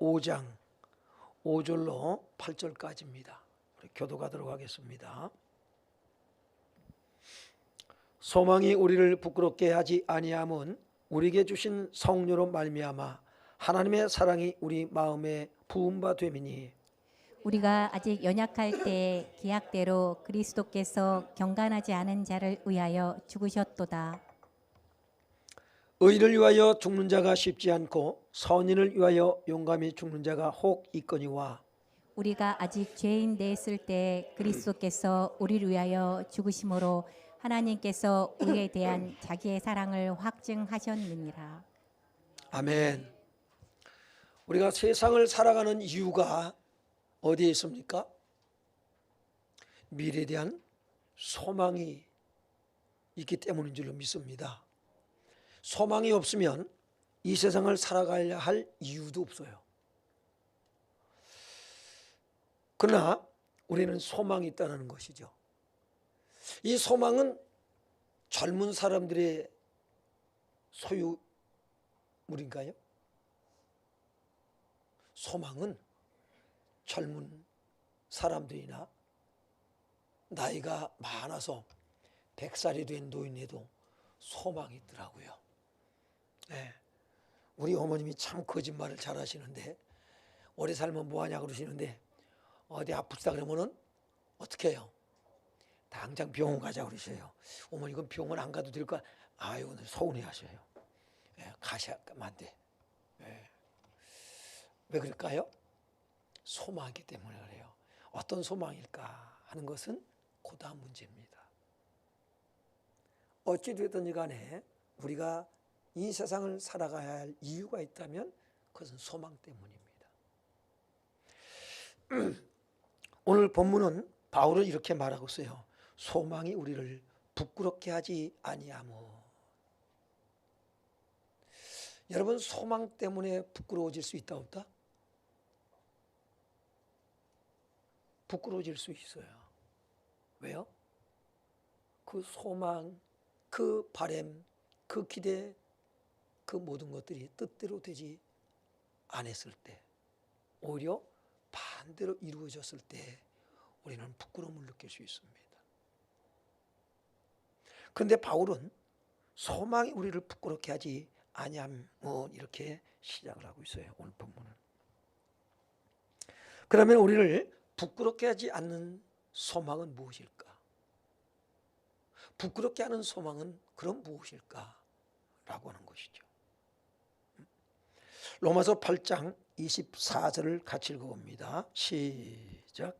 5장 5절로 8절까지입니다. 우리 교독하도록 하겠습니다. 소망이 우리를 부끄럽게 하지 아니함은 우리에게 주신 성령으로 말미암아 하나님의 사랑이 우리 마음에 부은 바 됨이니, 우리가 아직 연약할 때 기약대로 그리스도께서 경건하지 않은 자를 위하여 죽으셨도다. 의를 위하여 죽는 자가 쉽지 않고 선인을 위하여 용감히 죽는 자가 혹 있거니와, 우리가 아직 죄인 되었을 때 그리스도께서 우리를 위하여 죽으심으로 하나님께서 우리에 대한 자기의 사랑을 확증하셨느니라. 아멘. 우리가 세상을 살아가는 이유가 어디에 있습니까? 미래에 대한 소망이 있기 때문인 줄로 믿습니다. 소망이 없으면 이 세상을 살아가야 할 이유도 없어요. 그러나 우리는 소망이 있다는 것이죠. 이 소망은 젊은 사람들의 소유물인가요? 소망은 젊은 사람들이나 나이가 많아서 100살이 된 노인에도 소망이 있더라고요. 네. 우리 어머님이 참 거짓말을 잘 하시는데, 오래 살면 뭐하냐 그러시는데 어디 아프시다 그러면은 어떻게 해요? 당장 병원 가자 그러셔요. 어머니 그럼 병원 안 가도 될까? 아유 서운해 하셔요. 가셔야 안 돼. 왜 그럴까요? 소망이기 때문에 그래요. 어떤 소망일까 하는 것은 고다음 문제입니다. 어찌되든지 간에 우리가 이 세상을 살아가야 할 이유가 있다면 그것은 소망 때문입니다. 오늘 본문은 바울은 이렇게 말하고 있어요. 소망이 우리를 부끄럽게 하지 아니하며. 여러분, 소망 때문에 부끄러워질 수 있다 없다? 부끄러워질 수 있어요. 왜요? 그 소망, 그 바람, 그 기대, 그 모든 것들이 뜻대로 되지 않았을 때, 오히려 반대로 이루어졌을 때 우리는 부끄러움을 느낄 수 있습니다. 그런데 바울은 소망이 우리를 부끄럽게 하지 아니함은 이렇게 시작을 하고 있어요. 오늘 본문은. 그러면 우리를 부끄럽게 하지 않는 소망은 무엇일까? 부끄럽게 하는 소망은 그럼 무엇일까? 라고 하는 것이죠. 로마서 8장 24절을 같이 읽어봅니다. 시작.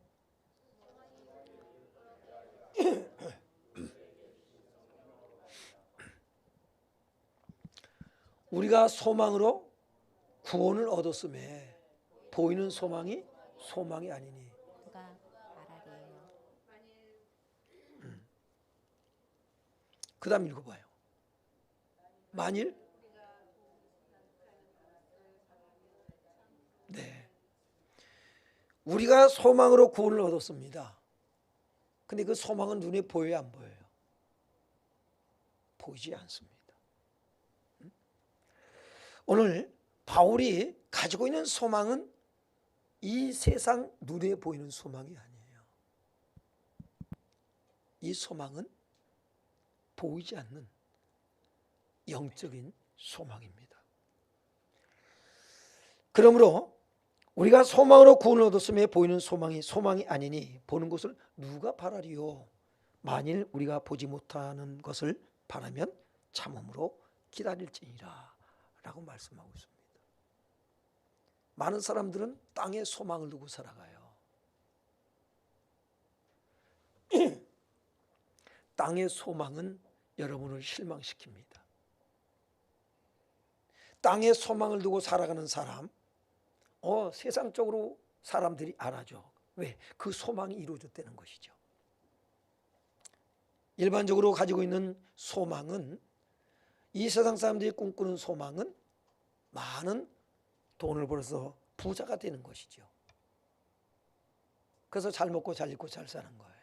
우리가 소망으로 구원을 얻었음에 보이는 소망이 소망이 아니니. 누가 말하래요? 그 다음 읽어봐요. 만일 네, 우리가 소망으로 구원을 얻었습니다. 근데 그 소망은 눈에 보여요, 안 보여요? 보이지 않습니다. 오늘 바울이 가지고 있는 소망은 이 세상 눈에 보이는 소망이 아니에요. 이 소망은 보이지 않는 영적인 소망입니다. 그러므로 우리가 소망으로 구원을 얻었음에 보이는 소망이 소망이 아니니 보는 것을 누가 바라리요? 만일 우리가 보지 못하는 것을 바라면 참음으로 기다릴지니라 라고 말씀하고 있습니다. 많은 사람들은 땅에 소망을 두고 살아가요. 땅의 소망은 여러분을 실망시킵니다. 땅에 소망을 두고 살아가는 사람, 세상적으로 사람들이 알아줘. 왜? 그 소망이 이루어졌다는 것이죠. 일반적으로 가지고 있는 소망은, 이 세상 사람들이 꿈꾸는 소망은 많은 돈을 벌어서 부자가 되는 것이죠. 그래서 잘 먹고 잘 입고 잘 사는 거예요.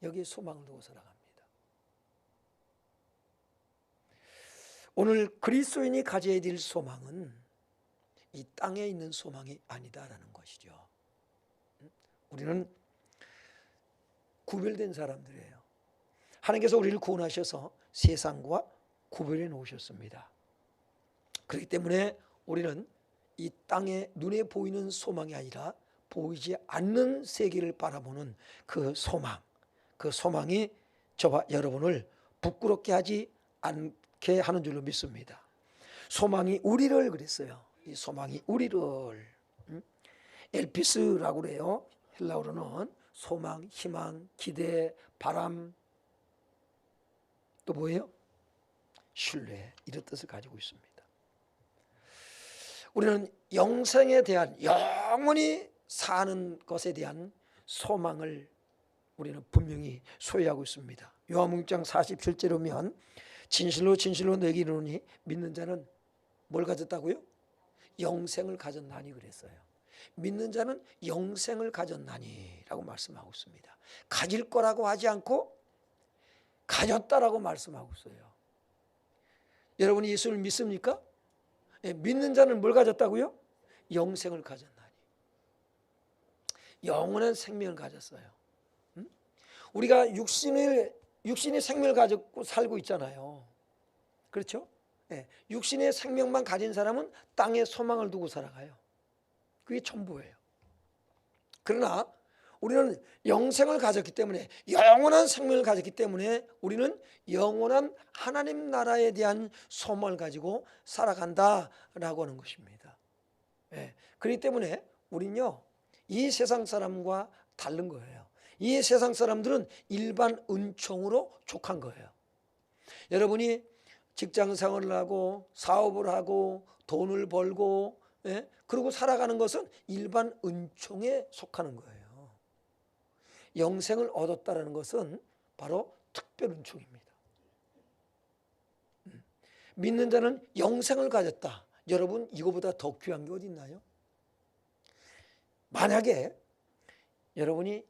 여기에 소망을 두고 살아갑니다. 오늘 그리스도인이 가져야 될 소망은 이 땅에 있는 소망이 아니다라는 것이죠. 우리는 구별된 사람들이에요. 하나님께서 우리를 구원하셔서 세상과 구별해 놓으셨습니다. 그렇기 때문에 우리는 이 땅에 눈에 보이는 소망이 아니라 보이지 않는 세계를 바라보는 그 소망이 저와 여러분을 부끄럽게 하지 않게 하는 줄로 믿습니다. 소망이 우리를 그랬어요. 이 소망이 우리를 엘피스라고 그래요. 헬라어로는 소망, 희망, 기대, 바람, 또 뭐예요? 신뢰, 이런 뜻을 가지고 있습니다. 우리는 영생에 대한, 영원히 사는 것에 대한 소망을 우리는 분명히 소유하고 있습니다. 요한복음 6장 47절에 보면 진실로 진실로 너에게 이르노니 믿는 자는 뭘 가졌다고요? 영생을 가졌나니 그랬어요. 믿는 자는 영생을 가졌나니라고 말씀하고 있습니다. 가질 거라고 하지 않고 가졌다라고 말씀하고 있어요. 여러분이 예수를 믿습니까? 믿는 자는 뭘 가졌다고요? 영생을 가졌나니. 영원한 생명을 가졌어요. 우리가 육신의 생명을 가지고 살고 있잖아요. 그렇죠? 육신의 생명만 가진 사람은 땅에 소망을 두고 살아가요. 그게 전부예요. 그러나 우리는 영생을 가졌기 때문에, 영원한 생명을 가졌기 때문에 우리는 영원한 하나님 나라에 대한 소망을 가지고 살아간다라고 하는 것입니다. 그렇기 때문에 우리는요, 이 세상 사람과 다른 거예요. 이 세상 사람들은 일반 은총으로 족한 거예요. 여러분이 직장 생활을 하고 사업을 하고 돈을 벌고 그러고 살아가는 것은 일반 은총에 속하는 거예요. 영생을 얻었다는 것은 바로 특별 은총입니다. 믿는 자는 영생을 가졌다. 여러분, 이거보다 더 귀한 게 어디 있나요? 만약에 여러분이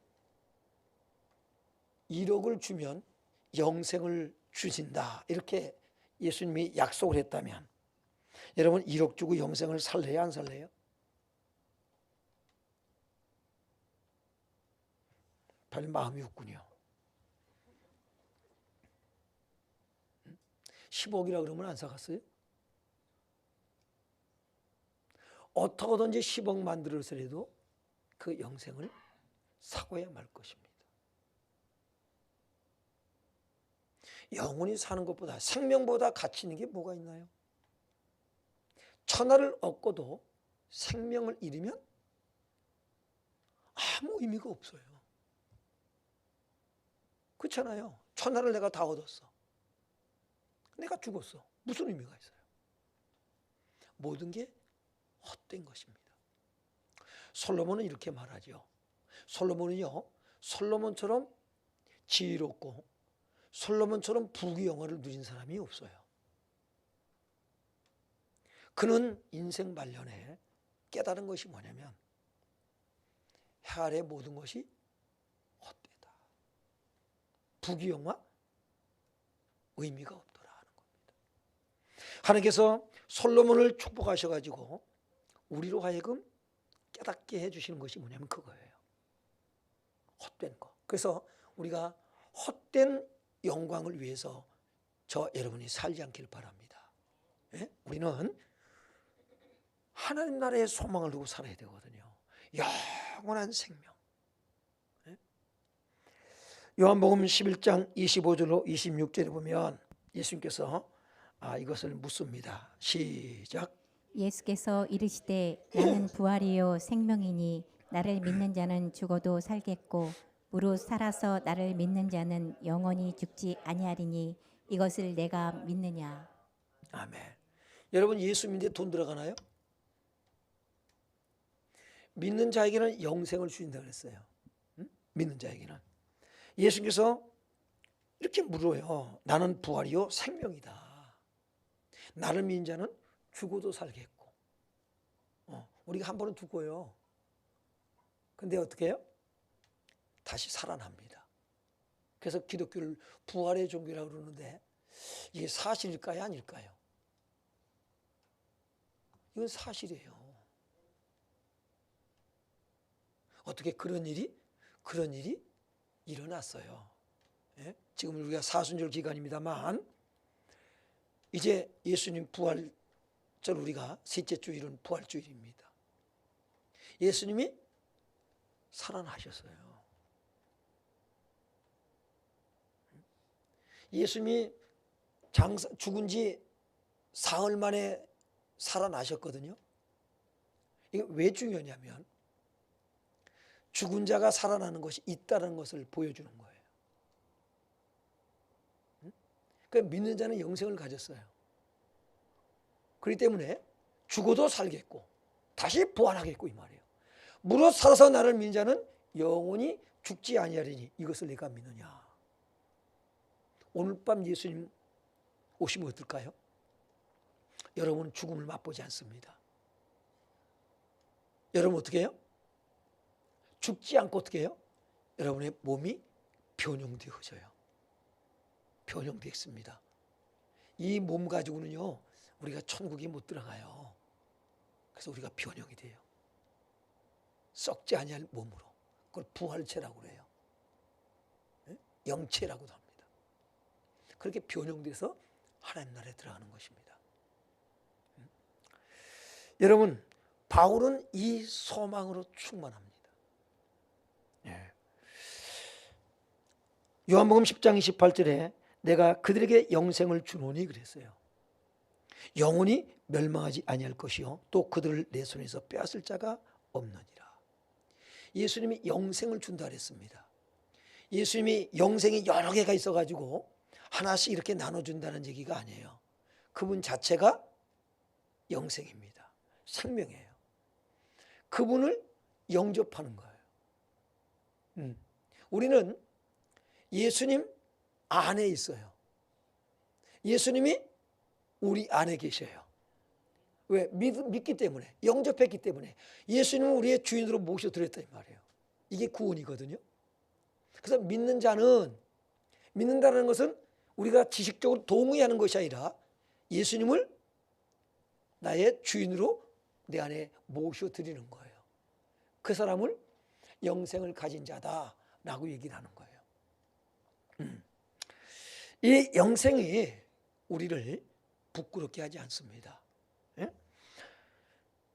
1억을 주면 영생을 주신다, 이렇게 예수님이 약속을 했다면 여러분 1억 주고 영생을 살래요, 안 살래요? 별 마음이 없군요. 10억이라 그러면 안 사갔어요? 어떻게든지 10억 만들어서라도 그 영생을 사고야 말 것입니다. 영원히 사는 것보다, 생명보다 가치 있는 게 뭐가 있나요? 천하를 얻고도 생명을 잃으면 아무 의미가 없어요. 그렇잖아요. 천하를 내가 다 얻었어. 내가 죽었어. 무슨 의미가 있어요? 모든 게 헛된 것입니다. 솔로몬은 이렇게 말하죠. 솔로몬은요, 솔로몬처럼 지혜롭고 솔로몬처럼 부귀영화를 누린 사람이 없어요. 그는 인생 말년에 깨달은 것이 뭐냐면 해 아래 모든 것이 헛되다. 부귀영화 의미가 없더라 하는 겁니다. 하나님께서 솔로몬을 축복하셔가지고 우리로 하여금 깨닫게 해주시는 것이 뭐냐면 그거예요. 헛된 거. 그래서 우리가 헛된 영광을 위해서 여러분이 살지 않기를 바랍니다. 우리는 하나님 나라의 소망을 두고 살아야 되거든요. 영원한 생명. 요한복음 11장 25절로 26절에 보면 예수님께서 이것을 묻습니다. 시작. 예수께서 이르시되 나는 부활이요 생명이니 나를 믿는 자는 죽어도 살겠고 무릇 살아서 나를 믿는 자는 영원히 죽지 아니하리니 이것을 내가 믿느냐. 아멘. 여러분, 예수 믿는데 돈 들어가나요? 믿는 자에게는 영생을 주신다 그랬어요. 믿는 자에게는. 예수께서 이렇게 물어요. 나는 부활이요 생명이다. 나를 믿는 자는 죽어도 살겠고. 우리가 한 번은 죽어요. 근데 어떻게 해요? 다시 살아납니다. 그래서 기독교를 부활의 종교라고 그러는데 이게 사실일까요, 아닐까요? 이건 사실이에요. 어떻게 그런 일이 일어났어요. 예? 지금 우리가 사순절 기간입니다만 이제 예수님 부활절 우리가 셋째 주일은 부활주일입니다. 예수님이 살아나셨어요. 예수님이 죽은 지 사흘 만에 살아나셨거든요. 이게 왜 중요하냐면 죽은 자가 살아나는 것이 있다는 것을 보여주는 거예요. 그러니까 믿는 자는 영생을 가졌어요. 그렇기 때문에 죽어도 살겠고 다시 부활하겠고 이 말이에요. 무릇 살아서 나를 믿는 자는 영원히 죽지 아니하리니 이것을 내가 믿느냐. 오늘 밤 예수님 오시면 어떨까요? 여러분은 죽음을 맛보지 않습니다. 여러분 어떻게 해요? 죽지 않고 어떻게 해요? 여러분의 몸이 변형되어져요. 변형되었습니다. 이 몸 가지고는요 우리가 천국에 못 들어가요. 그래서 우리가 변형이 돼요. 썩지 아니할 몸으로. 그걸 부활체라고 그래요. 영체라고도 합니다. 그렇게 변형돼서 하나님 나라에 들어가는 것입니다. 여러분 바울은 이 소망으로 충만합니다. 요한복음 10장 28절에 내가 그들에게 영생을 주노니 그랬어요. 영원히 멸망하지 아니할 것이요 또 그들을 내 손에서 빼앗을 자가 없느니라. 예수님이 영생을 준다 그랬습니다. 예수님이 영생이 여러 개가 있어가지고 하나씩 이렇게 나눠준다는 얘기가 아니에요. 그분 자체가 영생입니다. 생명이에요. 그분을 영접하는 거예요. 우리는 예수님 안에 있어요. 예수님이 우리 안에 계셔요. 왜? 믿기 때문에, 영접했기 때문에 예수님은 우리의 주인으로 모셔드렸다 이 말이에요. 이게 구원이거든요. 그래서 믿는 자는, 믿는다는 것은 우리가 지식적으로 동의하는 것이 아니라 예수님을 나의 주인으로 내 안에 모셔드리는 거예요. 그 사람을 영생을 가진 자다라고 얘기를 하는 거예요. 이 영생이 우리를 부끄럽게 하지 않습니다. 예?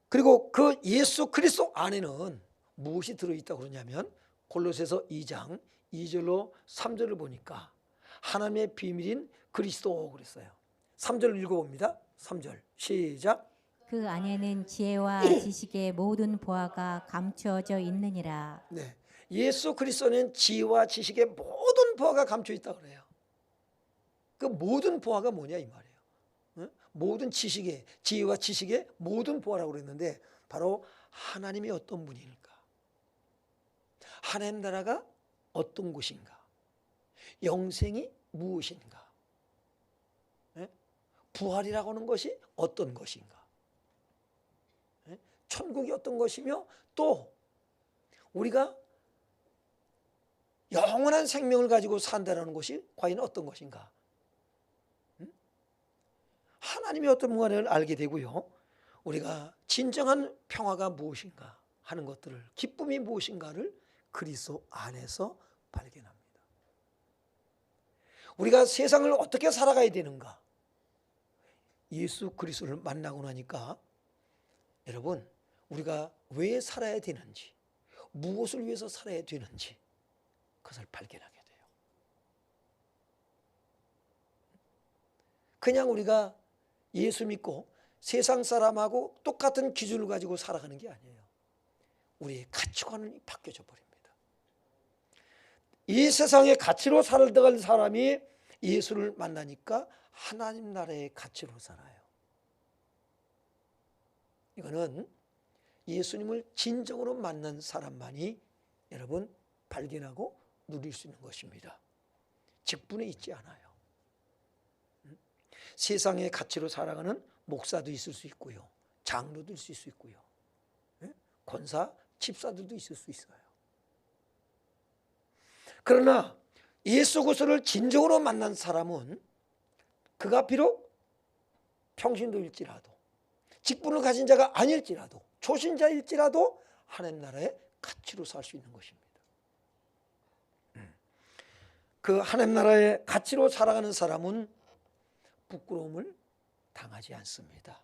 그리고 그 예수 그리스도 안에는 무엇이 들어있다고 그러냐면 골로새서 2장 2절로 3절을 보니까 하나님의 비밀인 그리스도 그랬어요. 3절 읽어봅니다. 3절 시작. 그 안에는 지혜와 지식의 모든 보화가 감추어져 있느니라. 네, 예수 그리스도는 지혜와 지식의 모든 보화가 감춰 있다고 그래요. 그 모든 보화가 뭐냐 이 말이에요. 모든 지식의, 지혜와 지식의 모든 보화라고 그랬는데 바로 하나님이 어떤 분일까? 하나님 나라가 어떤 곳인가? 영생이 무엇인가? 부활이라고 하는 것이 어떤 것인가? 천국이 어떤 것이며 또 우리가 영원한 생명을 가지고 산다는 것이 과연 어떤 것인가? 하나님이 어떤 분을 알게 되고요. 우리가 진정한 평화가 무엇인가 하는 것들을, 기쁨이 무엇인가를 그리스도 안에서 발견합니다. 우리가 세상을 어떻게 살아가야 되는가? 예수 그리스도를 만나고 나니까 여러분 우리가 왜 살아야 되는지, 무엇을 위해서 살아야 되는지 그것을 발견하게 돼요. 그냥 우리가 예수 믿고 세상 사람하고 똑같은 기준을 가지고 살아가는 게 아니에요. 우리의 가치관이 바뀌어져 버립니다. 이 세상의 가치로 살아갈 사람이 예수를 만나니까 하나님 나라의 가치로 살아요. 이거는 예수님을 진정으로 만난 사람만이 여러분 발견하고 누릴 수 있는 것입니다. 직분에 있지 않아요. 세상의 가치로 살아가는 목사도 있을 수 있고요. 장로도 있을 수 있고요. 권사, 집사들도 있을 수 있어요. 그러나 예수 그리스도를 진정으로 만난 사람은 그가 비록 평신도일지라도 직분을 가진 자가 아닐지라도 초신자일지라도 하나님 나라의 가치로 살 수 있는 것입니다. 그 하나님 나라의 가치로 살아가는 사람은 부끄러움을 당하지 않습니다.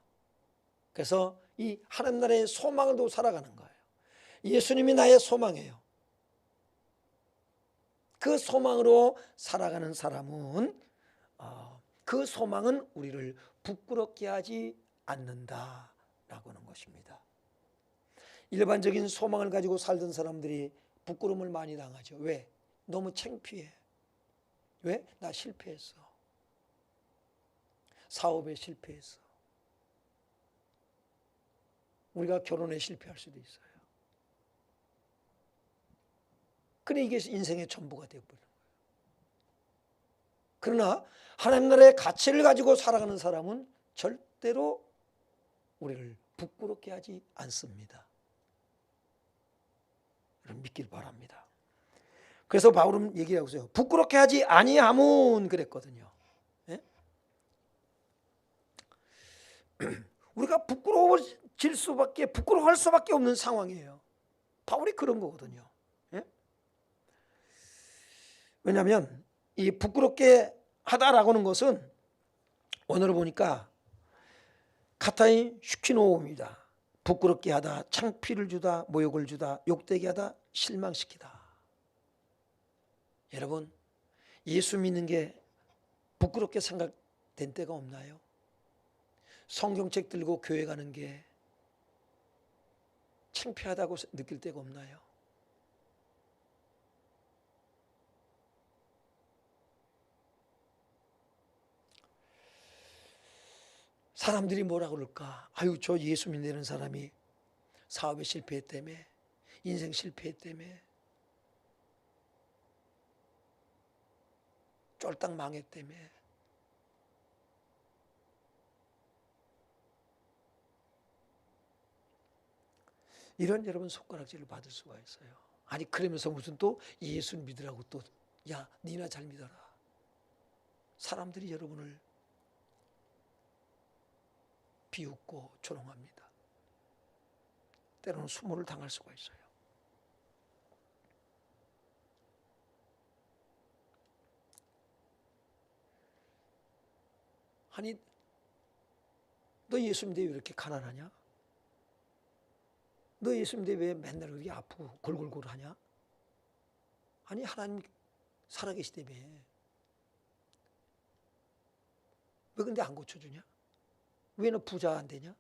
그래서 이 하나님 나라의 소망으로 살아가는 거예요. 예수님이 나의 소망이에요. 그 소망으로 살아가는 사람은 그 소망은 우리를 부끄럽게 하지 않는다라고 하는 것입니다. 일반적인 소망을 가지고 살던 사람들이 부끄러움을 많이 당하죠. 왜? 너무 창피해. 왜? 나 실패했어. 사업에 실패했어. 우리가 결혼에 실패할 수도 있어요. 그래 이게 인생의 전부가 되어버리는 거예요. 그러나 하나님 나라의 가치를 가지고 살아가는 사람은 절대로 우리를 부끄럽게 하지 않습니다. 여러분 믿길 바랍니다. 그래서 바울은 얘기하고 있어요. 부끄럽게 하지 아니함은 그랬거든요. 예? 우리가 부끄러워할 수밖에 없는 상황이에요. 바울이 그런 거거든요. 예? 왜냐하면 이 부끄럽게 하다라고 하는 것은 오늘 보니까 카타인 슈키노입니다. 부끄럽게 하다, 창피를 주다, 모욕을 주다, 욕되게 하다, 실망시키다. 여러분 예수 믿는 게 부끄럽게 생각된 때가 없나요? 성경책 들고 교회 가는 게 창피하다고 느낄 때가 없나요? 사람들이 뭐라 그럴까? 아유 저 예수 믿는 사람이 사업에 실패했다며, 인생 실패했다며, 쫄딱 망했다며. 이런 여러분 손가락질을 받을 수가 있어요. 아니 그러면서 무슨 또 예수 믿으라고 또 야 니나 잘 믿어라. 사람들이 여러분을 비웃고 조롱합니다. 때로는 수모를 당할 수가 있어요. 아니 너 예수 믿는데 왜 이렇게 가난하냐? 너 예수 믿는데 왜 맨날 그렇게 아프고 골골골하냐? 아니 하나님 살아계시다며 왜 근데 안 고쳐주냐? 왜 너 부자 안 되냐?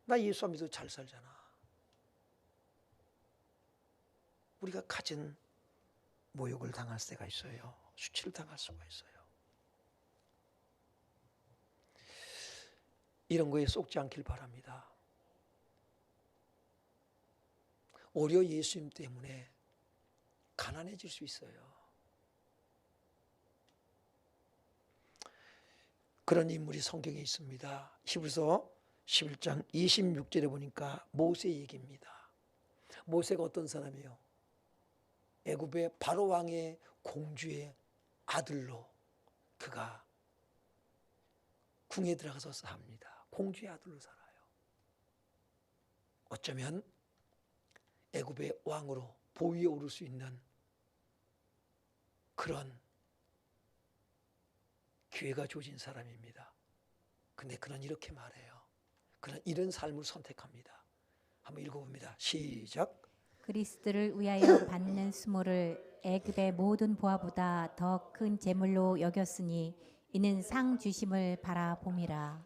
나 예수 안 믿어도 잘 살잖아. 우리가 가진 모욕을 당할 때가 있어요. 수치를 당할 수가 있어요. 이런 거에 속지 않길 바랍니다. 오히려 예수님 때문에 가난해질 수 있어요. 그런 인물이 성경에 있습니다. 히브리서 11장 26절에 보니까 모세 얘기입니다. 모세가 어떤 사람이에요? 애굽의 바로 왕의 공주의 아들로 그가 궁에 들어가서 삽니다. 공주의 아들로 살아요. 어쩌면 애굽의 왕으로 보위에 오를 수 있는 그런 기회가 주어진 사람입니다. 근데 그는 이렇게 말해요. 그는 이런 삶을 선택합니다. 한번 읽어봅니다. 시작. 그리스도를 위하여 받는 수모를 애굽의 모든 보화보다 더 큰 재물로 여겼으니 이는 상 주심을 바라봄이라.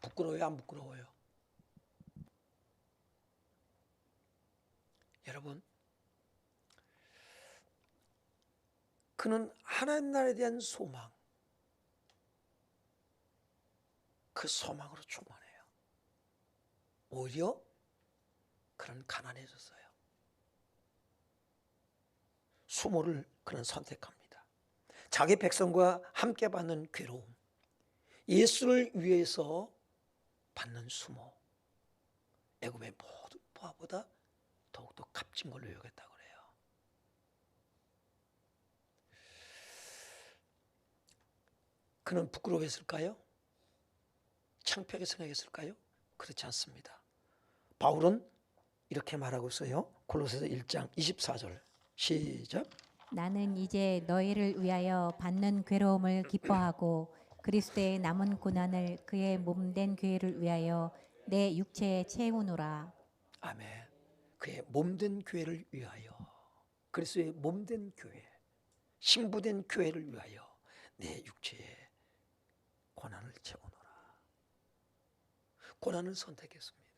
부끄러워요? 안 부끄러워요? 여러분 그는 하나님 나라에 대한 소망, 그 소망으로 충만해요. 오히려 그는 가난해졌어요. 수모를 그는 선택합니다. 자기 백성과 함께 받는 괴로움, 예수를 위해서 받는 수모, 애굽의 모든 보화보다 더욱더 값진 걸로 여겼다고 그래요. 그는 부끄러워했을까요? 창피하게 생각했을까요? 그렇지 않습니다. 바울은 이렇게 말하고 있어요. 골로새서 1장 24절 시작. 나는 이제 너희를 위하여 받는 괴로움을 기뻐하고 그리스도의 남은 고난을 그의 몸된 교회를 위하여 내 육체에 채우노라. 아멘. 그의 몸된 교회를 위하여, 그리스도의 몸된 교회, 신부된 교회를 위하여 내 육체에 고난을 채우노라. 고난을 선택했습니다.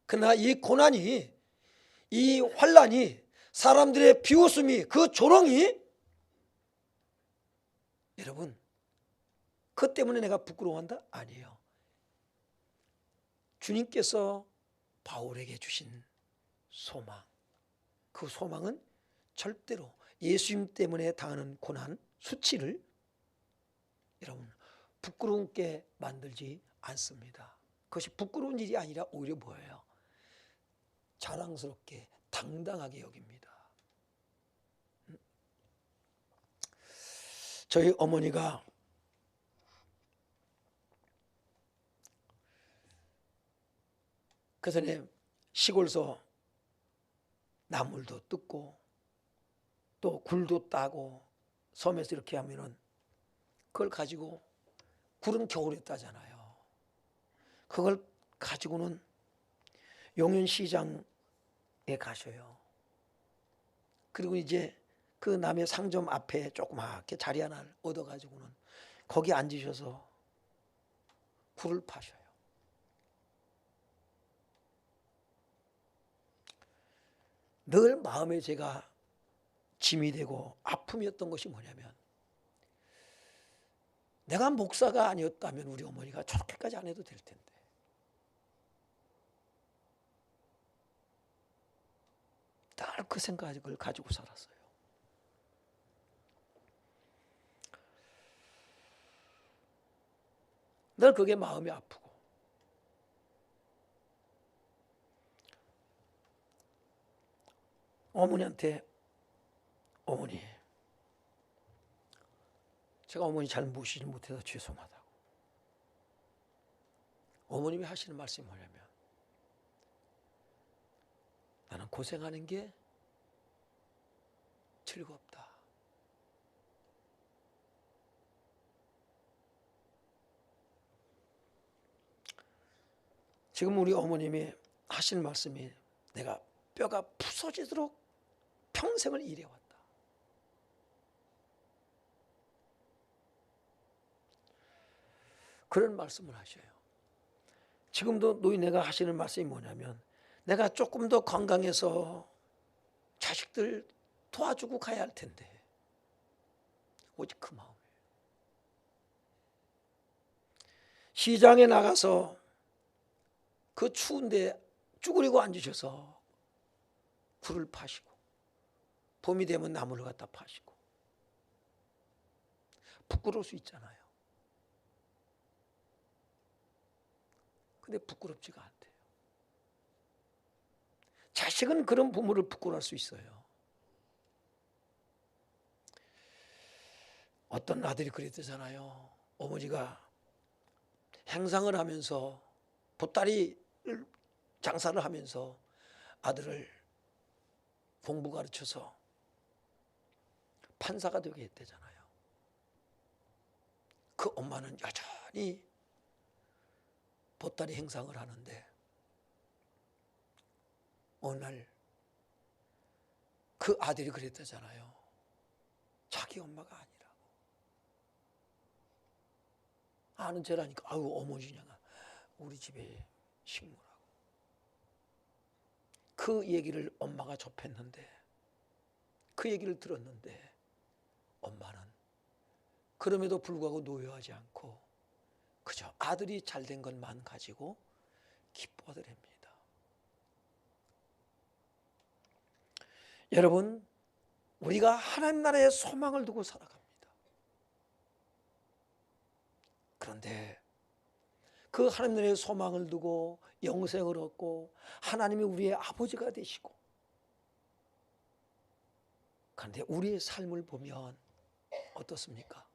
그러나 이 고난이, 이 환난이, 사람들의 비웃음이, 그 조롱이, 여러분, 그 때문에 내가 부끄러워한다? 아니에요. 주님께서 바울에게 주신 소망, 그 소망은 절대로 예수님 때문에 당하는 고난, 수치를 여러분 부끄럽게 만들지 않습니다. 그것이 부끄러운 일이 아니라 오히려 뭐예요? 자랑스럽게 당당하게 여깁니다. 저희 어머니가 그 전에 시골서 나물도 뜯고 또 굴도 따고 섬에서 이렇게 하면은 그걸 가지고 굴은 겨울에 따잖아요. 그걸 가지고는 용현시장에 가셔요. 그리고 이제 그 남의 상점 앞에 조그맣게 자리 하나를 얻어가지고는 거기 앉으셔서 굴을 파셔요. 늘 마음에 제가 짐이 되고 아픔이었던 것이 뭐냐면, 내가 목사가 아니었다면 우리 어머니가 저렇게까지 안 해도 될 텐데, 늘 그 생각을 가지고 살았어요. 늘 그게 마음이 아프고, 어머니한테, 어머니, 제가 어머니 잘 모시지 못해서 죄송하다고. 어머님이 하시는 말씀이 뭐냐면, 나는 고생하는 게 즐겁다. 지금 우리 어머님이 하시는 말씀이, 내가 뼈가 부서지도록 평생을 일해왔다. 그런 말씀을 하셔요. 지금도 노인네가 하시는 말씀이 뭐냐면, 내가 조금 더 건강해서 자식들 도와주고 가야 할 텐데, 오직 그 마음이에요. 시장에 나가서 그 추운데 쭈그리고 앉으셔서 굴을 파시고, 봄이 되면 나무를 갖다 파시고, 부끄러울 수 있잖아요. 근데 부끄럽지가 않대요. 자식은 그런 부모를 부끄러워할 수 있어요. 어떤 아들이 그랬대잖아요. 어머니가 행상을 하면서, 보따리 장사를 하면서 아들을 공부 가르쳐서 판사가 되게 했대잖아요. 그 엄마는 여전히 보따리 행상을 하는데, 어느 날 그 아들이 그랬대잖아요. 자기 엄마가 아니라고. 아는 죄라니까, 아유 어머니냐가 우리 집에 식모라고. 그 얘기를 엄마가 접했는데, 그 얘기를 들었는데, 엄마는 그럼에도 불구하고 노여하지 않고 그저 아들이 잘된 것만 가지고 기뻐하더랍니다. 여러분, 우리가 하나님 나라의 소망을 두고 살아갑니다. 그런데 그 하나님 나라의 소망을 두고 영생을 얻고 하나님이 우리의 아버지가 되시고, 그런데 우리의 삶을 보면 어떻습니까?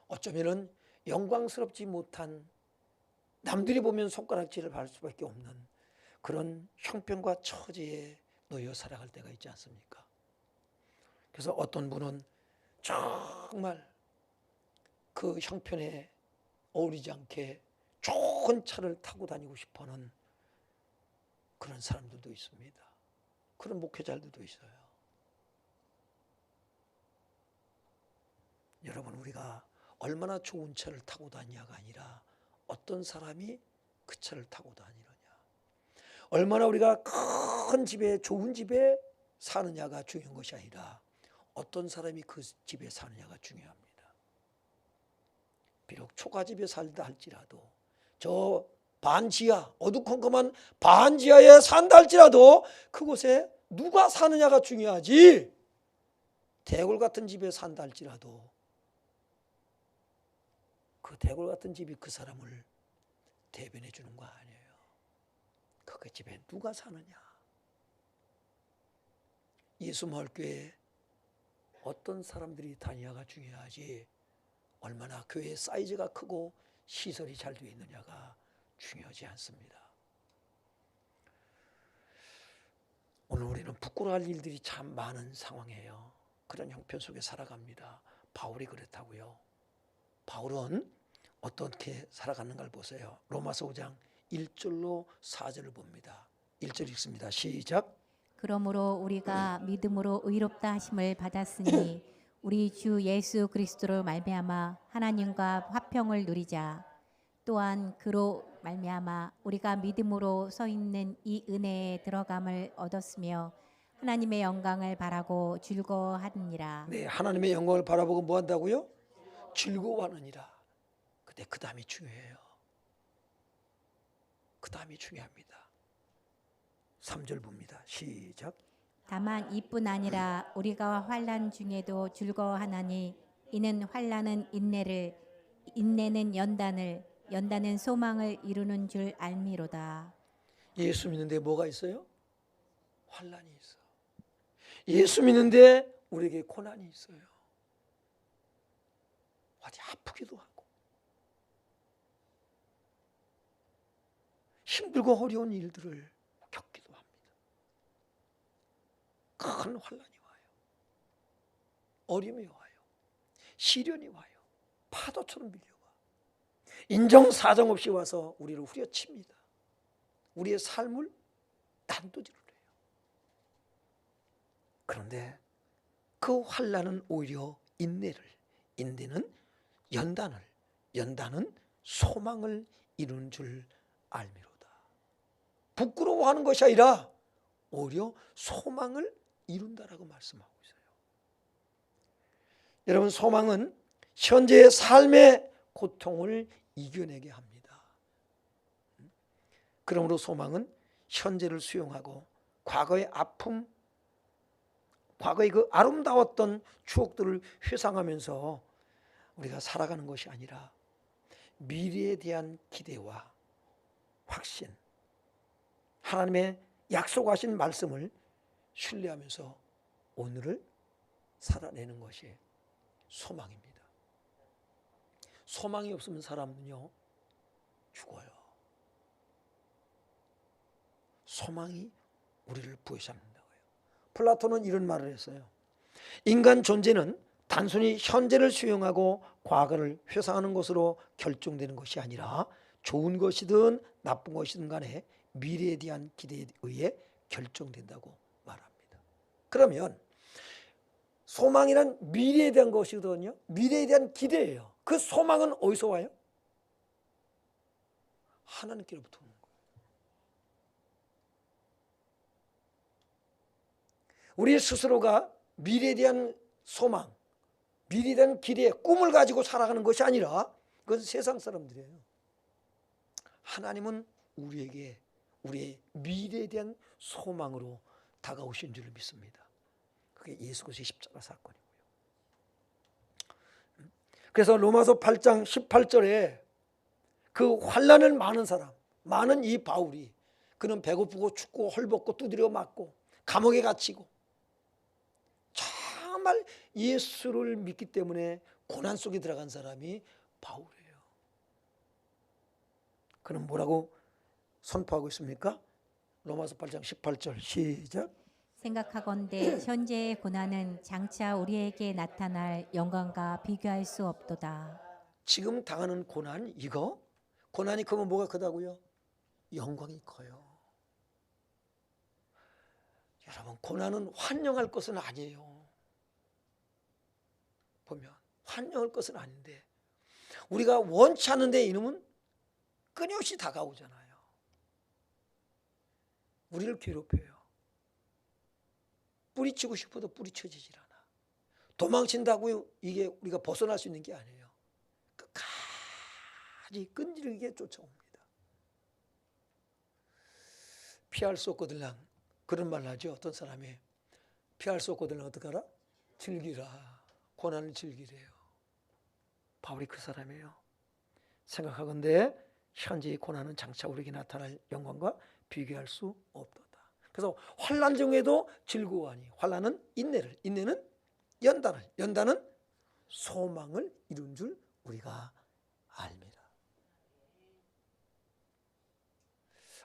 어쩌면은 영광스럽지 못한, 남들이 보면 손가락질을 받을 수밖에 없는 그런 형편과 처지에 놓여 살아갈 때가 있지 않습니까? 그래서 어떤 분은 정말 그 형편에 어울리지 않게 좋은 차를 타고 다니고 싶어하는 그런 사람들도 있습니다. 그런 목회자들도 있어요. 여러분, 우리가 얼마나 좋은 차를 타고 다니냐가 아니라 어떤 사람이 그 차를 타고 다니느냐, 얼마나 우리가 큰 집에 좋은 집에 사느냐가 중요한 것이 아니라 어떤 사람이 그 집에 사느냐가 중요합니다. 비록 초가집에 살다 할지라도, 저 반지하 어두컴컴한 반지하에 산다 할지라도 그곳에 누가 사느냐가 중요하지, 대골 같은 집에 산다 할지라도 그 대골 같은 집이 그 사람을 대변해 주는 거 아니에요. 그 집에 누가 사느냐. 예수마을교회 어떤 사람들이 다니냐가 중요하지, 얼마나 교회 사이즈가 크고 시설이 잘 되어 있느냐가 중요하지 않습니다. 오늘 우리는 부끄러워할 일들이 참 많은 상황이에요. 그런 형편 속에 살아갑니다. 바울이 그렇다고요. 바울은 어떻게 살아가는가를 보세요. 로마서 5장 1절로 4절을 봅니다. 1절 읽습니다. 시작. 그러므로 우리가 믿음으로 의롭다 하심을 받았으니 우리 주 예수 그리스도로 말미암아 하나님과 화평을 누리자. 또한 그로 말미암아 우리가 믿음으로 서 있는 이 은혜에 들어감을 얻었으며 하나님의 영광을 바라고 즐거워하느니라. 네, 하나님의 영광을 바라보고 뭐 한다고요? 즐거워하느니라. 근데 그 다음이 중요해요. 그 다음이 중요합니다. 3절 봅니다. 시작. 다만 이뿐 아니라 우리가 환난 중에도 즐거워하나니 이는 환난은 인내를, 인내는 연단을, 연단은 소망을 이루는 줄 알미로다. 예수 믿는데 뭐가 있어요? 환난이 있어. 예수 믿는데 우리에게 고난이 있어요. 어디 아프기도 하고 힘들고 어려운 일들을 겪기도 합니다. 큰 환난이 와요. 어려움이 와요. 시련이 와요. 파도처럼 밀려와. 인정사정 없이 와서 우리를 후려칩니다. 우리의 삶을 난도질을 해요. 그런데 그 환난은 오히려 인내를, 인내는 연단을, 연단은 소망을 이루는 줄 알미로다. 부끄러워하는 것이 아니라 오히려 소망을 이룬다라고 말씀하고 있어요. 여러분, 소망은 현재의 삶의 고통을 이겨내게 합니다. 그러므로 소망은 현재를 수용하고 과거의 아픔, 과거의 그 아름다웠던 추억들을 회상하면서 우리가 살아가는 것이 아니라 미래에 대한 기대와 확신, 하나님의 약속하신 말씀을 신뢰하면서 오늘을 살아내는 것이 소망입니다. 소망이 없으면 사람은요, 죽어요. 소망이 우리를 부여잡는다고요. 플라톤은 이런 말을 했어요. 인간 존재는 단순히 현재를 수용하고 과거를 회상하는 것으로 결정되는 것이 아니라 좋은 것이든 나쁜 것이든 간에 미래에 대한 기대에 의해 결정된다고 말합니다. 그러면 소망이란 미래에 대한 것이거든요. 미래에 대한 기대예요. 그 소망은 어디서 와요? 하나님께로부터 오는 거예요. 우리 스스로가 미래에 대한 소망, 미래에 대한 기대, 꿈을 가지고 살아가는 것이 아니라 그건 세상 사람들이에요. 하나님은 우리에게 우리의 미래에 대한 소망으로 다가오신 줄을 믿습니다. 그게 예수 그리스도의 십자가 사건이고요. 그래서 로마서 8장 18절에 그 환난을 많은 사람, 많은 이 바울이, 그는 배고프고 춥고 헐벗고 두드려 맞고 감옥에 갇히고 정말 예수를 믿기 때문에 고난 속에 들어간 사람이 바울이에요. 그는 뭐라고 선포하고 있습니까? 로마서 8장 18절 시작. 생각하건대 현재의 고난은 장차 우리에게 나타날 영광과 비교할 수 없도다. 지금 당하는 고난, 이거 고난이 크면 뭐가 크다고요? 영광이 커요. 여러분, 고난은 환영할 것은 아니에요. 보면 환영할 것은 아닌데 우리가 원치 않는데 이놈은 끊임없이 다가오잖아요. 우리를 괴롭혀요. 뿌리치고 싶어도 뿌리쳐지질 않아. 도망친다고요? 이게 우리가 벗어날 수 있는 게 아니에요. 끝까지 끈질기게 쫓아옵니다. 피할 수 없거들랑 그런 말 하죠. 어떤 사람이 피할 수 없거들랑 어떡하라? 즐기라. 고난을 즐기래요. 바울이 그 사람이에요. 생각하건대 현재의 고난은 장차 우리에게 나타날 영광과 비교할 수 없도다. 그래서 환난 중에도 즐거워하니 환난은 인내를, 인내는 연단을, 연단은 소망을 이룬 줄 우리가 압니다.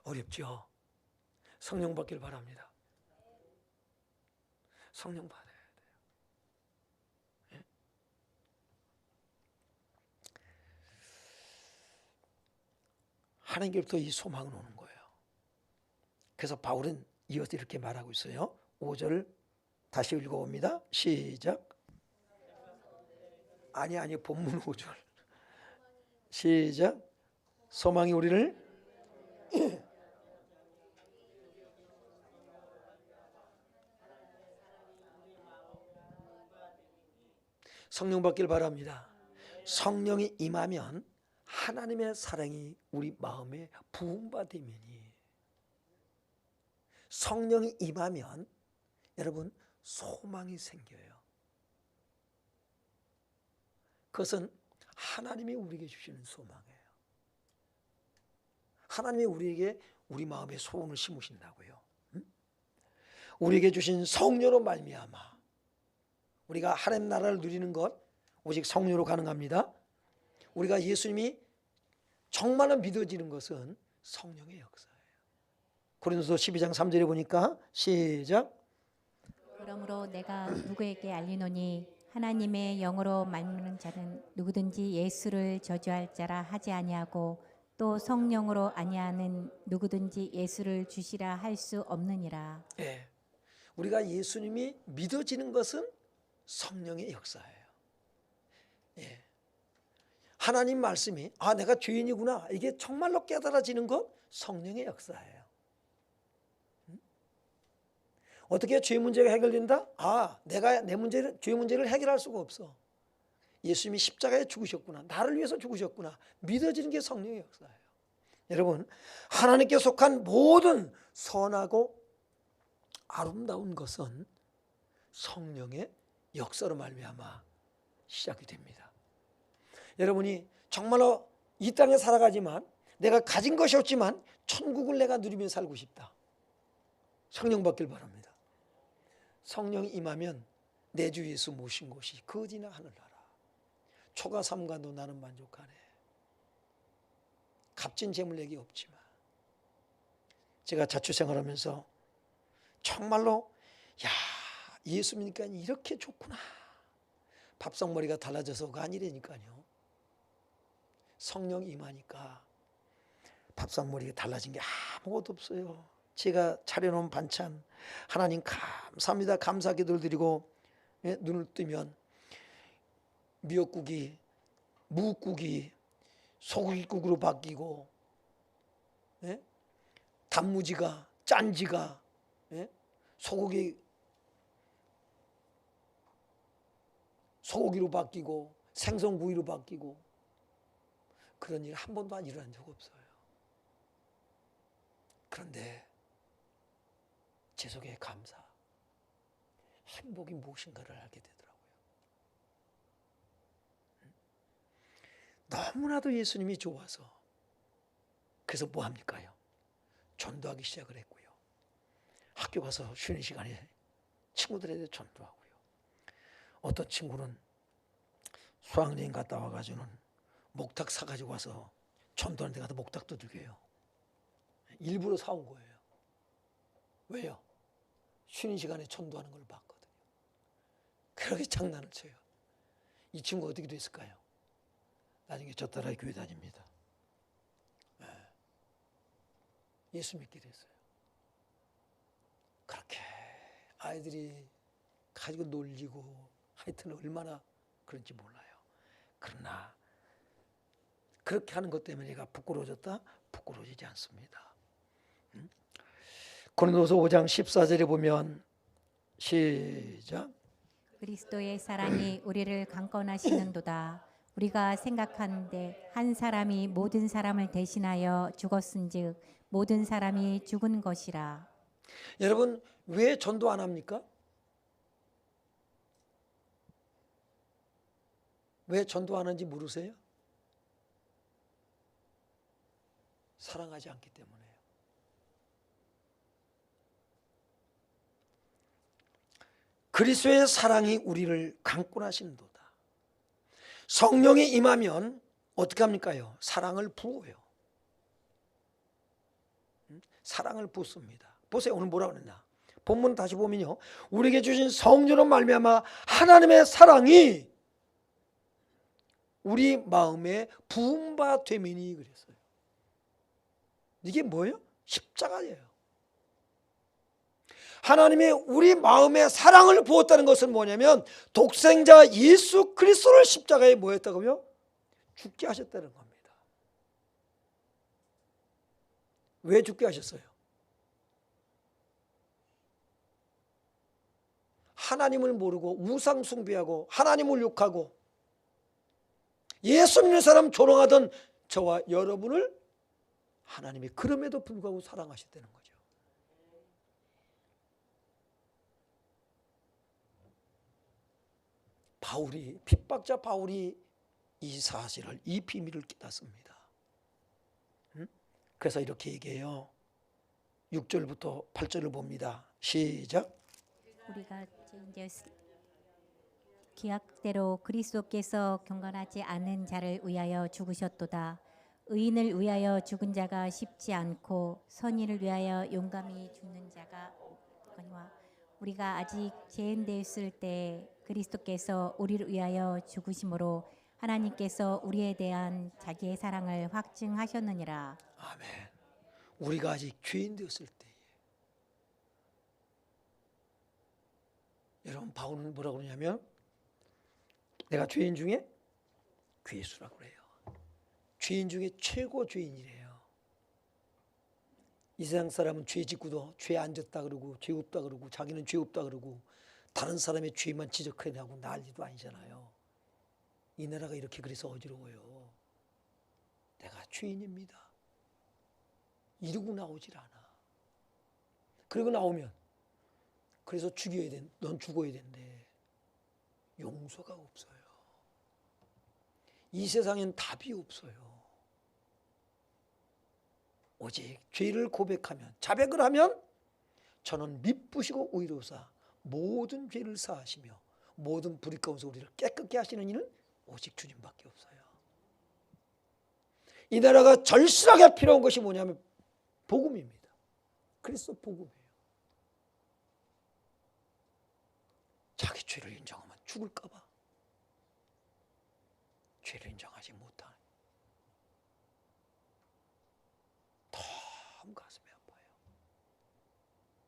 어렵죠? 성령 받길 바랍니다. 성령 받아야 돼요. 예? 하나님께로부터 이 소망은 오는 거예요. 그래서 바울은 이어서 이렇게 말하고 있어요. 5절 다시 읽어봅니다. 시작. 아니 본문 5절 시작. 소망이 우리를 성령 받길 바랍니다. 성령이 임하면 하나님의 사랑이 우리 마음에 부음받으면이 성령이 임하면 여러분 소망이 생겨요. 그것은 하나님이 우리에게 주시는 소망이에요. 하나님이 우리에게 우리 마음에 소원을 심으신다고요. 우리에게 주신 성령으로 말미암아 우리가 하나님 나라를 누리는 것 오직 성령으로 가능합니다. 우리가 예수님이 정말로 믿어지는 것은 성령의 역사예요. 고린도서 12장 3절에 보니까 시작. 그러므로 내가 누구에게 알리노니 하나님의 영으로 말미는 자는 누구든지 예수를 저주할 자라 하지 아니하고 또 성령으로 아니하는 누구든지 예수를 주시라 할 수 없느니라. 예, 우리가 예수님이 믿어지는 것은 성령의 역사예요. 예, 하나님 말씀이 내가 죄인이구나 이게 정말로 깨달아지는 것 성령의 역사예요. 어떻게 죄 문제가 해결된다? 내가 내 문제를 죄 문제를 해결할 수가 없어. 예수님이 십자가에 죽으셨구나. 나를 위해서 죽으셨구나. 믿어지는 게 성령의 역사예요. 여러분, 하나님께 속한 모든 선하고 아름다운 것은 성령의 역사로 말미암아 시작이 됩니다. 여러분이 정말로 이 땅에 살아가지만 내가 가진 것이 없지만 천국을 내가 누리며 살고 싶다. 성령 받길 바랍니다. 성령이 임하면 내 주 예수 모신 곳이 거지나 하늘나라. 초가 삼간도 나는 만족하네. 값진 재물 얘기 없지만 제가 자취생활하면서 정말로 예수 믿으니까 이렇게 좋구나. 밥상머리가 달라져서가 아니라니까요. 성령 임하니까 밥상머리가 달라진 게 아무것도 없어요. 제가 차려놓은 반찬 하나님 감사합니다. 감사 기도를 드리고 눈을 뜨면 미역국이 무국이 소고기국으로 바뀌고 단무지가 짠지가 소고기로 바뀌고 생선구이로 바뀌고 그런 일 한 번도 일어난 적 없어요. 그런데 제 속에 감사, 행복이 무엇인가를 알게 되더라고요. 너무나도 예수님이 좋아서 그래서 뭐 합니까요? 전도하기 시작을 했고요. 학교 가서 쉬는 시간에 친구들에게 전도하고요. 어떤 친구는 수학여행 갔다 와가지고는 목탁 사가지고 와서 전도하는 데 가서 목탁도 들게요. 일부러 사온 거예요. 왜요? 쉬는 시간에 전도하는 걸 봤거든요. 그렇게 장난을 쳐요. 이 친구 어떻게 됐을까요? 나중에 저 따라 교회 다닙니다. 예수 믿게 됐어요. 그렇게 아이들이 가지고 놀리고 하여튼 얼마나 그런지 몰라요. 그러나 그렇게 하는 것 때문에 얘가 부끄러워졌다? 부끄러워지지 않습니다. 고린도서 5장 14절에 보면 시작. 그리스도의 사랑이 우리를 강권하시는도다. 우리가 생각하는데 한 사람이 모든 사람을 대신하여 죽었은즉 모든 사람이 죽은 것이라. 여러분 왜 전도 안 합니까? 왜 전도 안 하는지 모르세요? 사랑하지 않기 때문에요. 그리스도의 사랑이 우리를 강권하시는도다. 성령이 임하면 어떻게 합니까요? 사랑을 부어요. 사랑을 붓습니다. 보세요. 오늘 뭐라고 그랬나? 본문 다시 보면요. 우리에게 주신 성령으로 말미암아 하나님의 사랑이 우리 마음에 부은 바 되미니 그랬어요. 이게 뭐예요? 십자가예요. 하나님이 우리 마음에 사랑을 부었다는 것은 뭐냐면 독생자 예수 그리스도를 십자가에 뭐 했다고요? 죽게 하셨다는 겁니다. 왜 죽게 하셨어요? 하나님을 모르고 우상 숭배하고 하나님을 욕하고 예수 믿는 사람 조롱하던 저와 여러분을 하나님이 그럼에도 불구하고 사랑하셨다는 거죠. 바울이 핍박자 바울이 이 사실을 이 비밀을 깨닫습니다. 그래서 이렇게 얘기해요. 6절부터 8절을 봅니다. 시작. 우리가 이제 기약대로 그리스도께서 경건하지 않은 자를 위하여 죽으셨도다. 의인을 위하여 죽은 자가 쉽지 않고 선인을 위하여 용감히 죽는 자가 없거니와 우리가 아직 죄인 되었을 때 그리스도께서 우리를 위하여 죽으심으로 하나님께서 우리에 대한 자기의 사랑을 확증하셨느니라. 아멘. 우리가 아직 죄인 되었을 때 여러분 바울은 뭐라고 그러냐면 내가 죄인 중에 괴수라고 그래요. 죄인 중에 최고 죄인이래요. 이 세상 사람은 죄 짓고도 죄 안 졌다 그러고 죄 없다 그러고 자기는 죄 없다 그러고 다른 사람의 죄만 지적해내고 난리도 아니잖아요. 이 나라가 이렇게 그래서 어지러워요. 내가 죄인입니다. 이러고 나오질 않아. 그리고 나오면 그래서 죽여야 돼. 넌 죽어야 된대. 용서가 없어요. 이 세상엔 답이 없어요. 오직 죄를 고백하면 자백을 하면 저는 미쁘시고 의로우사 모든 죄를 사하시며 모든 불의 가운데서 우리를 깨끗게 하시는 이는 오직 주님밖에 없어요. 이 나라가 절실하게 필요한 것이 뭐냐면 복음입니다. 그리스도 복음이에요. 자기 죄를 인정하면 죽을까 봐 죄를 인정하지 못하는 너무 가슴이 아파요.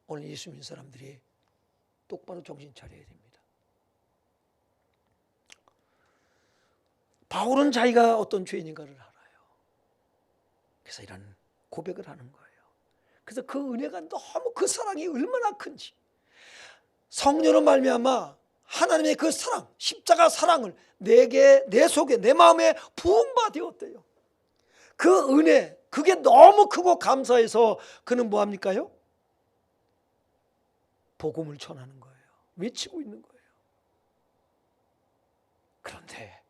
오늘 예수 믿는 사람들이 똑바로 정신 차려야 됩니다. 바울은 자기가 어떤 죄인인가를 알아요. 그래서 이런 고백을 하는 거예요. 그래서 그 은혜가 너무 그 사랑이 얼마나 큰지 성령으로 말미암아 하나님의 그 사랑 십자가 사랑을 내게 내 속에 내 마음에 부은 바 되었대요. 그 은혜 그게 너무 크고 감사해서 그는 뭐합니까요? 복음을 전하는 거예요. 외치고 있는 거예요. 그런데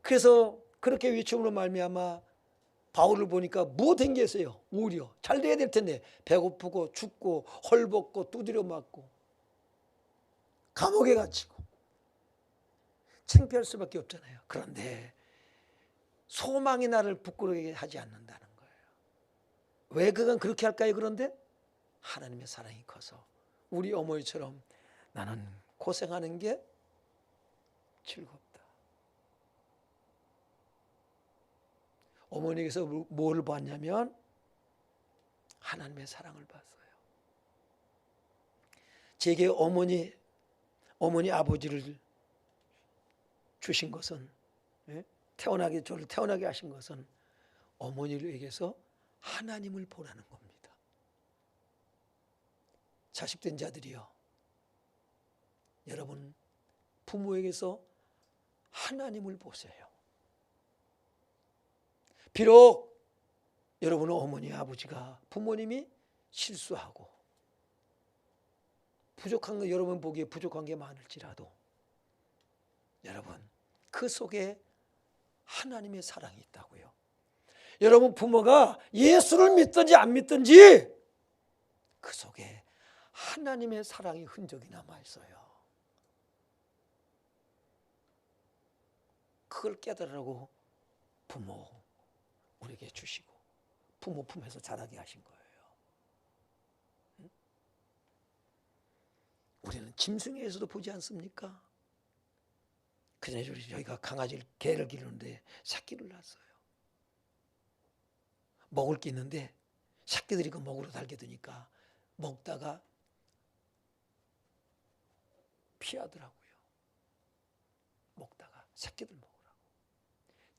그래서 그렇게 외침으로 말미암아 바울을 보니까 뭐 된 게 있어요? 오히려 잘 돼야 될 텐데 배고프고 춥고 헐벗고 두드려 맞고 감옥에 갇히고 창피할 수밖에 없잖아요. 그런데 소망이 나를 부끄러게 하지 않는다는 거예요. 왜 그건 그렇게 할까요? 그런데 하나님의 사랑이 커서 우리 어머니처럼 나는 고생하는 게 즐겁다. 어머니께서 뭘 봤냐면 하나님의 사랑을 봤어요. 제게 어머니 아버지를 주신 것은, 저를 태어나게 하신 것은 어머니에게서 하나님을 보라는 겁니다. 자식된 자들이요, 여러분 부모에게서 하나님을 보세요. 비록 여러분의 어머니 아버지가, 부모님이 실수하고 부족한 거, 여러분 보기에 부족한 게 많을지라도 여러분 그 속에 하나님의 사랑이 있다고요. 여러분 부모가 예수를 믿든지 안 믿든지 그 속에 하나님의 사랑의 흔적이 남아 있어요. 그걸 깨달으라고 부모 우리에게 주시고 부모 품에서 자라게 하신 거예요. 우리는 짐승에서도 보지 않습니까? 그전에 저희가 개를 기르는데 새끼를 낳았어요. 먹을 게 있는데 새끼들이 그 먹으러 달겨드니까 먹다가 피하더라고요. 먹다가 새끼들 먹으라고.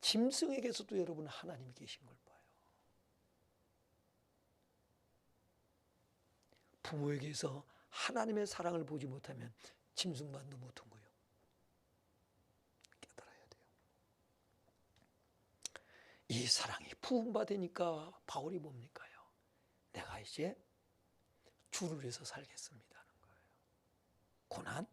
짐승에게서도 여러분 하나님이 계신 걸 봐요. 부모에게서 하나님의 사랑을 보지 못하면 짐승만도 못한 거예요. 깨달아야 돼요. 이 사랑이 부음받으니까 바울이 뭡니까요? 내가 이제 주를 위해서 살겠습니다 하는 거예요. 고난?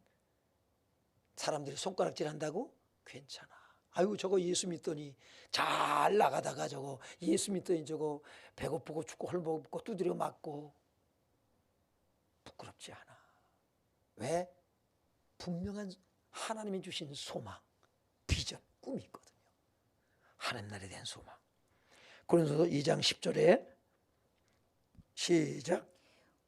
사람들이 손가락질 한다고? 괜찮아. 아유 저거 예수 믿더니 잘 나가다가 저거 예수 믿더니 저거 배고프고 죽고 헐벗고 두드려 맞고 부끄럽지 않아. 왜? 분명한 하나님이 주신 소망, 비전, 꿈이 있거든요. 하나님 나라에 대한 소망. 고린도서 2장 10절에 시작.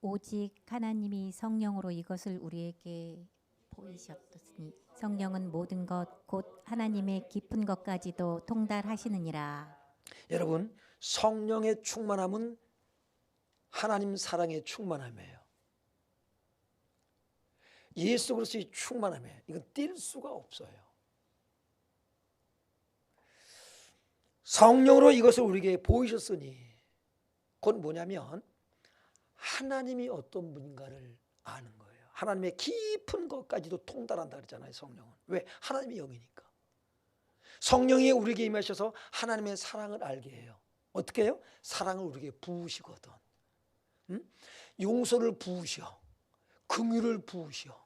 오직 하나님이 성령으로 이것을 우리에게 보이셨으니 성령은 모든 것 곧 하나님의 깊은 것까지도 통달하시느니라. 여러분 성령의 충만함은 하나님 사랑의 충만함이에요. 예수 그리스도의 충만함이에요. 이건 뛸 수가 없어요. 성령으로 이것을 우리에게 보이셨으니 그건 뭐냐면 하나님이 어떤 분인가를 아는 거예요. 하나님의 깊은 것까지도 통달한다 그랬잖아요. 성령은. 왜? 하나님의 영이니까. 성령이 우리에게 임하셔서 하나님의 사랑을 알게 해요. 어떻게 해요? 사랑을 우리에게 부으시거든. 용서를 부으셔. 긍휼을 부으셔.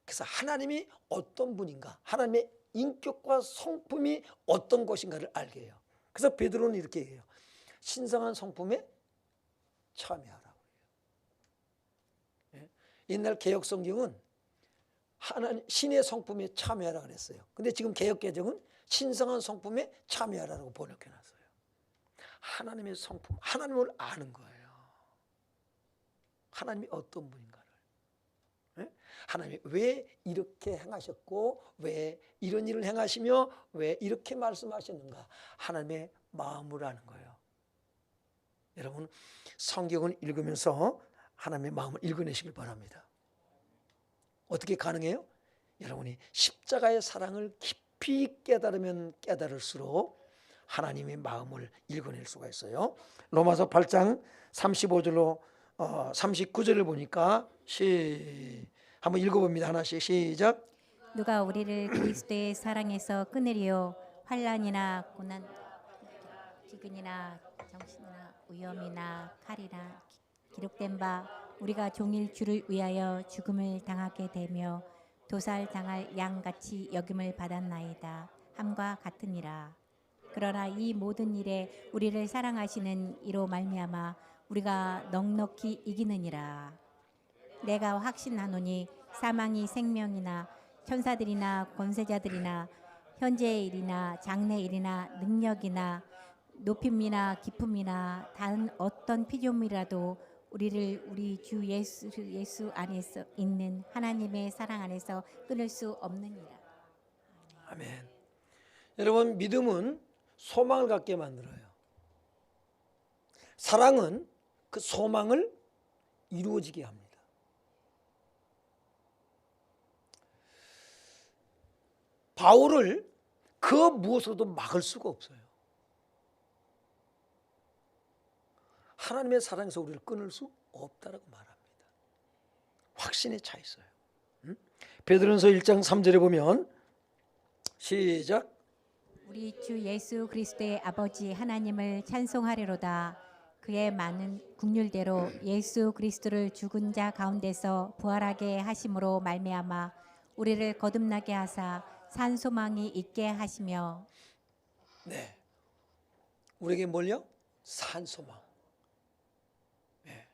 그래서 하나님이 어떤 분인가, 하나님의 인격과 성품이 어떤 것인가를 알게 해요. 그래서 베드로는 이렇게 얘기해요. 신성한 성품에 참여하라고 해요. 옛날 개혁 성경은 하나님 신의 성품에 참여하라 그랬어요. 근데 지금 개혁 개정은 신성한 성품에 참여하라고 번역해 놨어요. 하나님의 성품, 하나님을 아는 거예요. 하나님이 어떤 분인가를. 하나님이 왜 이렇게 행하셨고 왜 이런 일을 행하시며 왜 이렇게 말씀하셨는가, 하나님의 마음을 아는 거예요. 여러분 성경을 읽으면서 하나님의 마음을 읽어내시길 바랍니다. 어떻게 가능해요? 여러분이 십자가의 사랑을 깊이 깨달으면 깨달을수록 하나님의 마음을 읽어낼 수가 있어요. 로마서 8장 35절로 39절을 보니까 한번 읽어봅니다. 하나씩 시작. 누가 우리를 그리스도의 사랑에서 끊으리요? 환난이나 고난, 기근이나 정신이나 위험이나 칼이나 기록된 바 우리가 종일 주를 위하여 죽음을 당하게 되며 도살 당할 양같이 여김을 받았나이다 함과 같으니라. 그러나 이 모든 일에 우리를 사랑하시는 이로 말미암아 우리가 넉넉히 이기느니라. 내가 확신하노니 사망이 생명이나 천사들이나 권세자들이나 현재의 일이나 장래의 일이나 능력이나 높임이나 깊음이나 다른 어떤 피조물이라도 우리를 우리 주 예수 안에서 있는 하나님의 사랑 안에서 끊을 수 없느니라. 아멘. 여러분, 믿음은 소망을 갖게 만들어요. 사랑은 그 소망을 이루어지게 합니다. 바울을 그 무엇으로도 막을 수가 없어요. 하나님의 사랑에서 우리를 끊을 수 없다라고 말합니다. 확신에 차 있어요. 베드로전서 1장 3절에 보면 시작. 우리 주 예수 그리스도의 아버지 하나님을 찬송하리로다. 그의 많은 국률대로 예수 그리스도를 죽은 자 가운데서 부활하게 하심으로 말미암아 우리를 거듭나게 하사 산 소망이 있게 하시며. 네, 우리에게 뭘요? 산 소망. 네.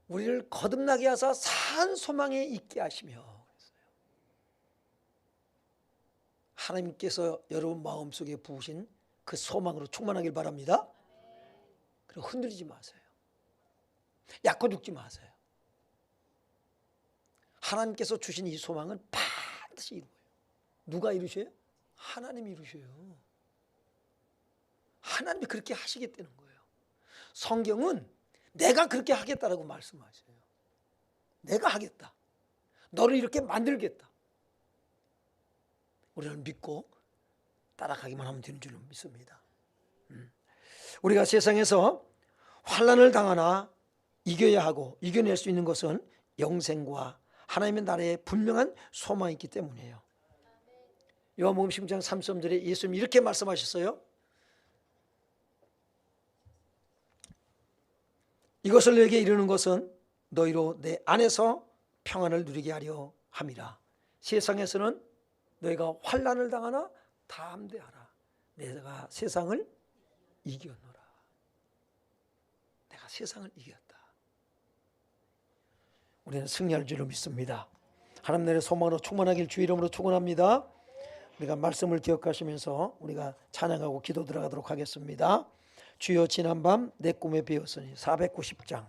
우리를 거듭나게 하사 산 소망에 있게 하시며. 하나님께서 여러분 마음속에 부으신 그 소망으로 충만하길 바랍니다. 그리고 흔들리지 마세요. 약고 죽지 마세요. 하나님께서 주신 이 소망은 반드시 이루어요. 누가 이루셔요? 하나님이 이루셔요. 하나님이 그렇게 하시겠다는 거예요. 성경은 내가 그렇게 하겠다라고 말씀하셔요. 내가 하겠다. 너를 이렇게 만들겠다. 우리는 믿고 따라가기만 하면 되는 줄 믿습니다. 우리가 세상에서 환난을 당하나 이겨야 하고 이겨낼 수 있는 것은 영생과 하나님의 나라에 분명한 소망이 있기 때문이에요. 요한복음 10장 33절에 예수님이 이렇게 말씀하셨어요. 이것을 너에게 이르는 것은 너희로 내 안에서 평안을 누리게 하려 함이라. 세상에서는 너희가 환난을 당하나 담대하라. 내가 세상을 이겨노라. 내가 세상을 이겼다. 우리는 승리할 줄로 믿습니다. 하나님 나라의 소망으로 충만하길 주 이름으로 축원합니다. 우리가 말씀을 기억하시면서 우리가 찬양하고 기도 들어가도록 하겠습니다. 주여 지난밤 내 꿈에 비었으니 490장.